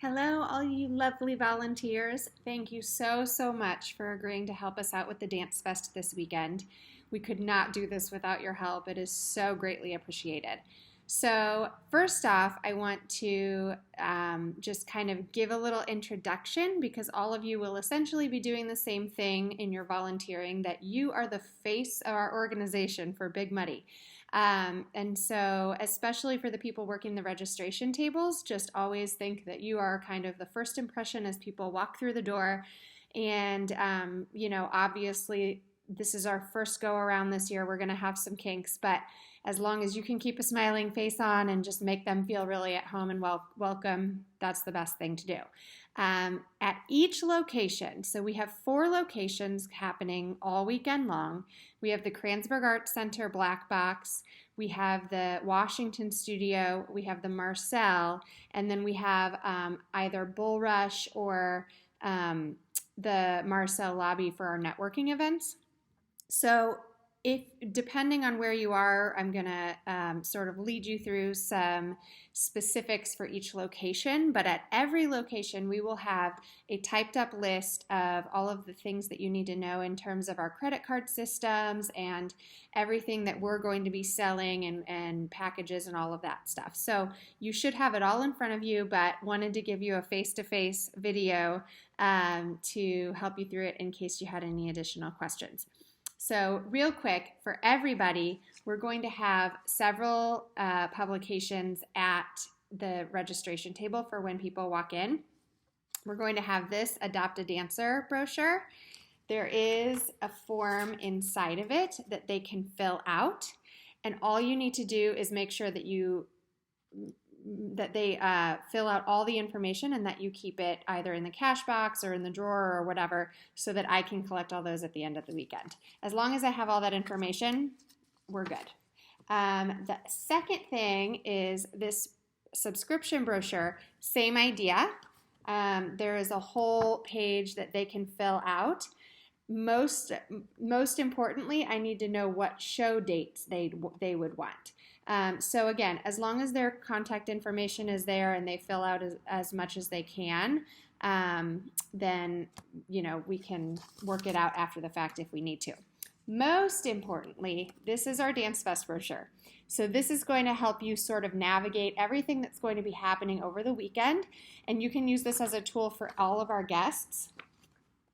Hello, all you lovely volunteers. Thank you so much for agreeing to help us out with the Dance Fest this weekend. We could not do this without your help. It is so greatly appreciated. So, first off, I want to just kind of give a little introduction because all of you will essentially be doing the same thing in your volunteering, that you are the face of our organization for Big Muddy. And so, especially for the people working the registration tables, just always think that you are kind of the first impression as people walk through the door. And, obviously, this is our first go around this year. We're going to have some kinks, but as long as you can keep a smiling face on and just make them feel really at home and welcome, that's the best thing to do. At each location, so we have 4 locations happening all weekend long. We have the Kransberg Arts Center Black Box, we have the Washington Studio, we have the Marcelle, and then we have either Bull Rush or the Marcelle lobby for our networking events. So depending on where you are, I'm going to sort of lead you through some specifics for each location. But at every location, we will have a typed up list of all of the things that you need to know in terms of our credit card systems and everything that we're going to be selling and packages and all of that stuff. So you should have it all in front of you, but wanted to give you a face-to-face video to help you through it in case you had any additional questions. So real quick, for everybody, we're going to have several publications at the registration table for when people walk in. We're going to have this Adopt a Dancer brochure. There is a form inside of it that they can fill out, and all you need to do is make sure that they fill out all the information and that you keep it either in the cash box or in the drawer or whatever so that I can collect all those at the end of the weekend. As long as I have all that information, we're good. The second thing is this subscription brochure, same idea. There is a whole page that they can fill out. Most importantly, I need to know what show dates they would want. So again, as long as their contact information is there and they fill out as much as they can, then, we can work it out after the fact if we need to. Most importantly, this is our Dance Fest brochure. So this is going to help you sort of navigate everything that's going to be happening over the weekend, and you can use this as a tool for all of our guests.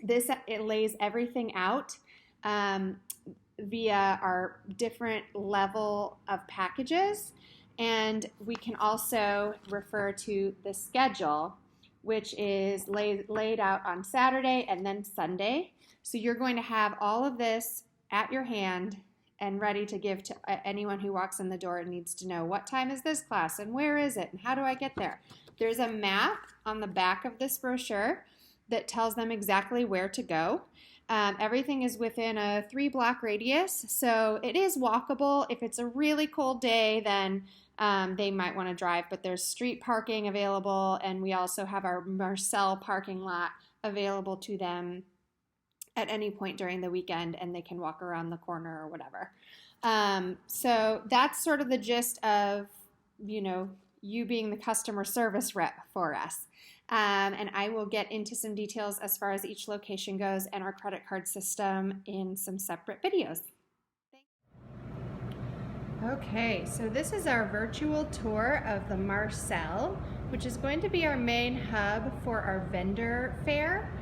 It lays everything out via our different level of packages, and we can also refer to the schedule, which is laid out on Saturday and then Sunday. So you're going to have all of this at your hand and ready to give to anyone who walks in the door and needs to know what time is this class and where is it and how do I get there. There's a map on the back of this brochure that tells them exactly where to go. Everything is within a 3-block radius, so it is walkable. If it's a really cold day, then they might want to drive, but there's street parking available, and we also have our Marcelle parking lot available to them at any point during the weekend, and they can walk around the corner or whatever. So that's sort of the gist of, you being the customer service rep for us. And I will get into some details as far as each location goes and our credit card system in some separate videos. Okay, so this is our virtual tour of the Marcelle, which is going to be our main hub for our vendor fair.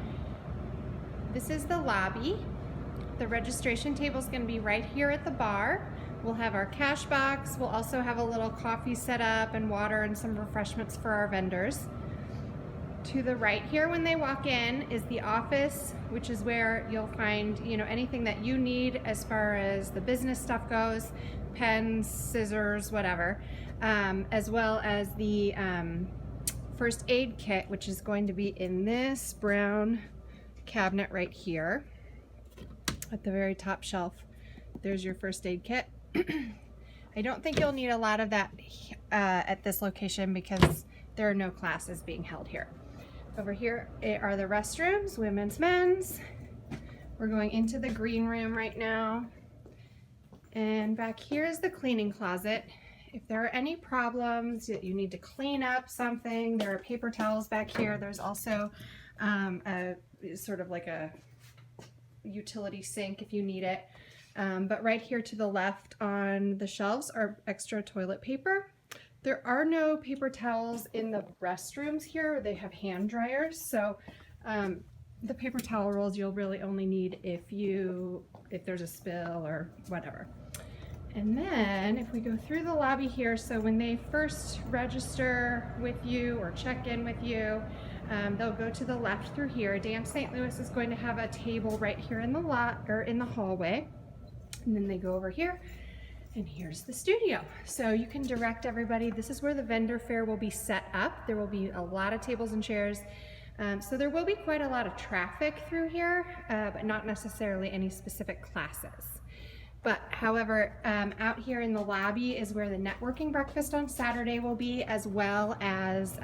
This is the lobby. The registration table is going to be right here at the bar. We'll have our cash box. We'll also have a little coffee set up and water and some refreshments for our vendors. To the right here when they walk in is the office, which is where you'll find, anything that you need as far as the business stuff goes, pens, scissors, whatever, as well as the first aid kit, which is going to be in this brown cabinet right here at the very top shelf. There's your first aid kit. I don't think you'll need a lot of that at this location because there are no classes being held here. Over here are the restrooms, women's, men's. We're going into the green room right now. And back here is the cleaning closet. if there are any problems that you need to clean up something, there are paper towels back here. There's also a sort of like a utility sink if you need it. But right here to the left on the shelves are extra toilet paper. There are no paper towels in the restrooms here. They have hand dryers. So the paper towel rolls you'll really only need if there's a spill or whatever. And then if we go through the lobby here, so when they first register with you or check in with you, they'll go to the left through here. Dance St. Louis is going to have a table right here in the hallway. And then they go over here, and here's the studio. So you can direct everybody. This is where the vendor fair will be set up. There will be a lot of tables and chairs. So there will be quite a lot of traffic through here, but not necessarily any specific classes. But however, out here in the lobby is where the networking breakfast on Saturday will be, as well as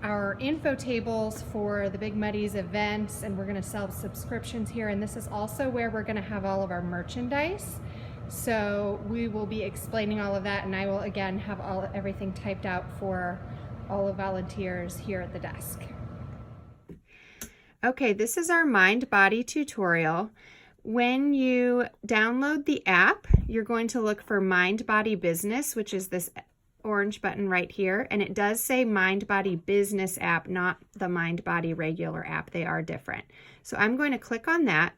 our info tables for the Big Muddies events, and we're going to sell subscriptions here. And this is also where we're going to have all of our merchandise. So we will be explaining all of that, and I will again have everything typed out for all the volunteers here at the desk. Okay, this is our mind body tutorial. When you download the app, you're going to look for Mind Body Business, which is this orange button right here, and it does say Mind Body Business app, not the Mind Body regular app. They are different. So I'm going to click on that.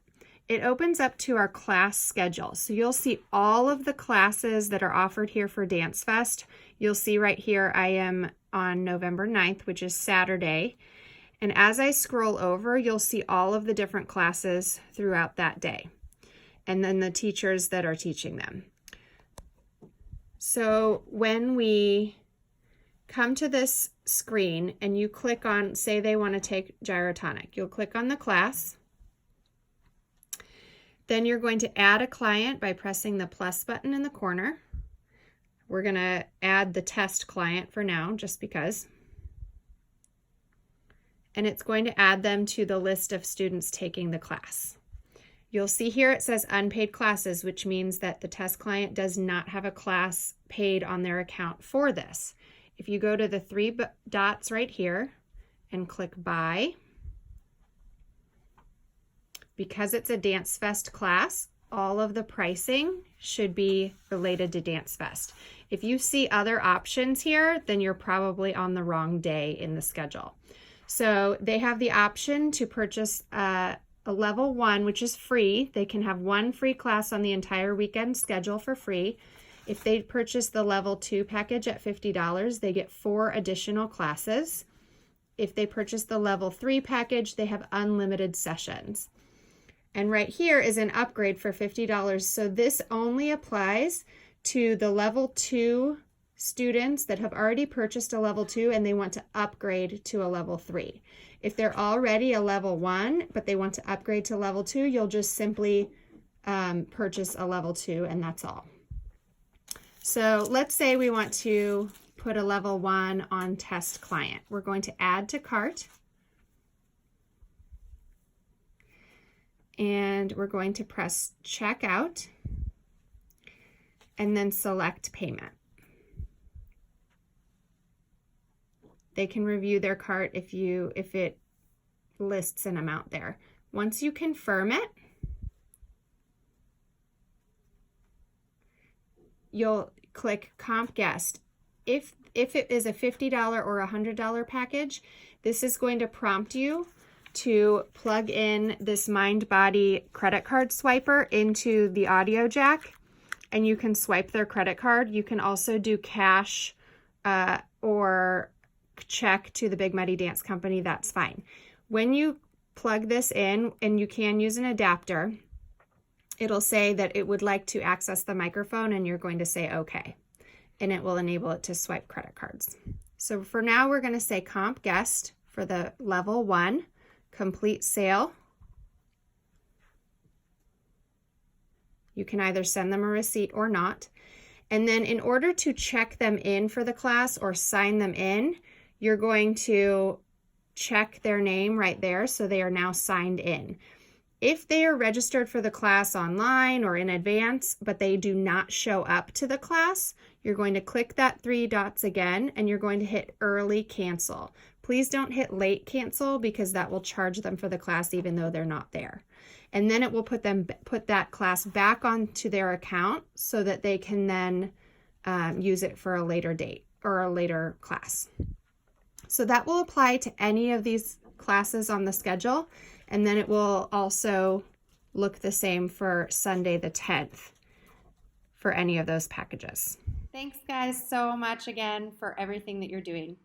It opens up to our class schedule. So you'll see all of the classes that are offered here for Dance Fest. You'll see right here I am on November 9th, which is Saturday. And as I scroll over, you'll see all of the different classes throughout that day, and then the teachers that are teaching them. So when we come to this screen and you click on, say they want to take gyrotonic, you'll click on the class. Then you're going to add a client by pressing the plus button in the corner. We're going to add the test client for now, just because. And it's going to add them to the list of students taking the class. You'll see here it says unpaid classes, which means that the test client does not have a class paid on their account for this. If you go to the three dots right here and click buy, because it's a Dance Fest class, all of the pricing should be related to Dance Fest. If you see other options here, then you're probably on the wrong day in the schedule. So they have the option to purchase a level 1, which is free. They can have one free class on the entire weekend schedule for free. If they purchase the level 2 package at $50, they get 4 additional classes. If they purchase the level 3 package, they have unlimited sessions. And right here is an upgrade for $50. So this only applies to the level 2 students that have already purchased a level 2 and they want to upgrade to a level 3. If they're already a level 1 but they want to upgrade to level 2, you'll just simply purchase a level 2, and that's all. So let's say we want to put a level 1 on test client. We're going to add to cart, and we're going to press checkout and then select payment. They can review their cart if it lists an amount there. Once you confirm it, you'll click Comp Guest. If it is a $50 or a $100 package, this is going to prompt you to plug in this Mind Body credit card swiper into the audio jack, and you can swipe their credit card. You can also do cash or check to the Big Muddy Dance Company. That's fine. When you plug this in, and you can use an adapter, it'll say that it would like to access the microphone, and you're going to say okay, and it will enable it to swipe credit cards. So for now, we're going to say Comp Guest for the level 1 complete sale. You can either send them a receipt or not. And then in order to check them in for the class or sign them in, you're going to check their name right there, so they are now signed in. If they are registered for the class online or in advance, but they do not show up to the class, you're going to click that 3 dots again, and you're going to hit early cancel. Please don't hit late cancel because that will charge them for the class even though they're not there. And then it will put that class back onto their account so that they can then use it for a later date or a later class. So that will apply to any of these classes on the schedule, and then it will also look the same for Sunday the 10th for any of those packages. Thanks guys so much again for everything that you're doing.